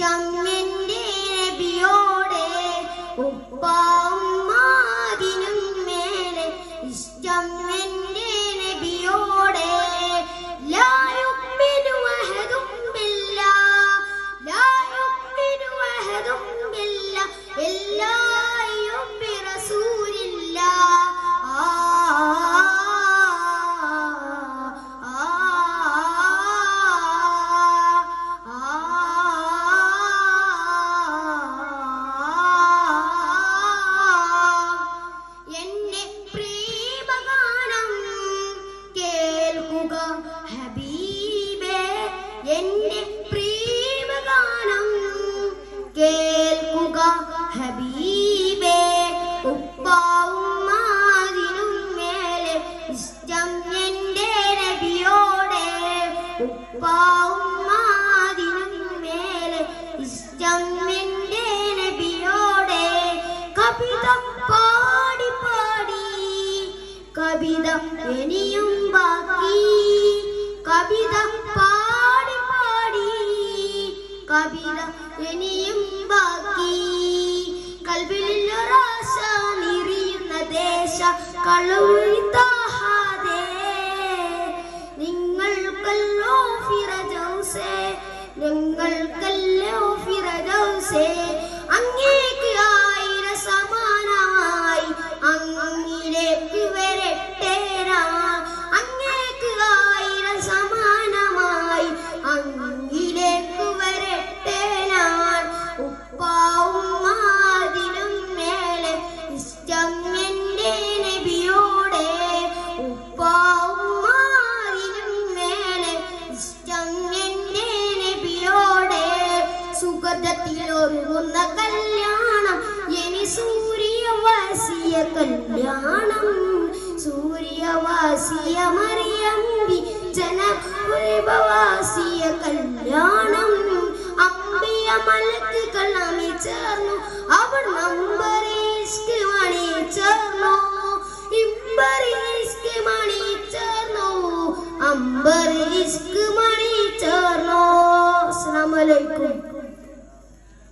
ഇഷ്ടം എൻ്റെ നബിയോടെ ഉപ്പ ഉമ്മാതിനും മേലെ ഇഷ്ടം എൻ്റെ നബിയോടെ ലാ യുഅ്മിനു അഹദും ബില്ലാഹ് ലാ യുഅ്മിനു അഹദും ബില്ലാഹ് ഇല്ലാ യുബി റസൂലില്ലാഹ് ഹബീബേ എന്റെ പ്രിയഗാനം കേൾക്കുക ഹബീബേ ഉപ്പ ഉമ്മാതിനും മേലെ ഇഷ്ടം എൻ്റെ നബിയോടെ ഉപ്പ ഉമ്മാതിനും മേലെ ഇഷ്ടം എൻ്റെ നബിയോടെ കവിത പാടി പാടി കവിത ഇനിയും ബാക്കി കവിത പാടി പാടി കവിത ഇനിയും ബാക്കി കൽബിലൊരാശ നിറയുന്ന ദേശ കളൗതാഹാദേ നിങ്ങൾക്കല്ലോ ഫിറദൗസേ നിങ്ങൾക്കല്ലോ ഫിറദൗസേ അങ്ങേക്ക് ആയിരം സമാനമായി അങ്ങിലേക്ക് വരട്ടെ അങ്ങേക്ക് ആയിരം സമാനമായി അങ്ങിലേക്ക് വരട്ടെ ഉപ്പ ഉമ്മാതിനും മേലെ ഇഷ്ടം എൻ്റെ നബിയോടെ ഉപ്പ ഉമ്മാതിനും മേലെ ഇഷ്ടം എൻ്റെ നബിയോടെ സുഗന്ധത്തിലൊരുങ്ങുന്ന കല്യാണം ഇനി സൂര്യവാസിയ കല്യാണം സൂര്യവാസിയ മറിയമ്പി ജനപുരവാസിയ കല്യാണം അമ്പിയ മലക്കുകൾ നമ്മെ ചേർന്നു അവർ നമ്പറേസ്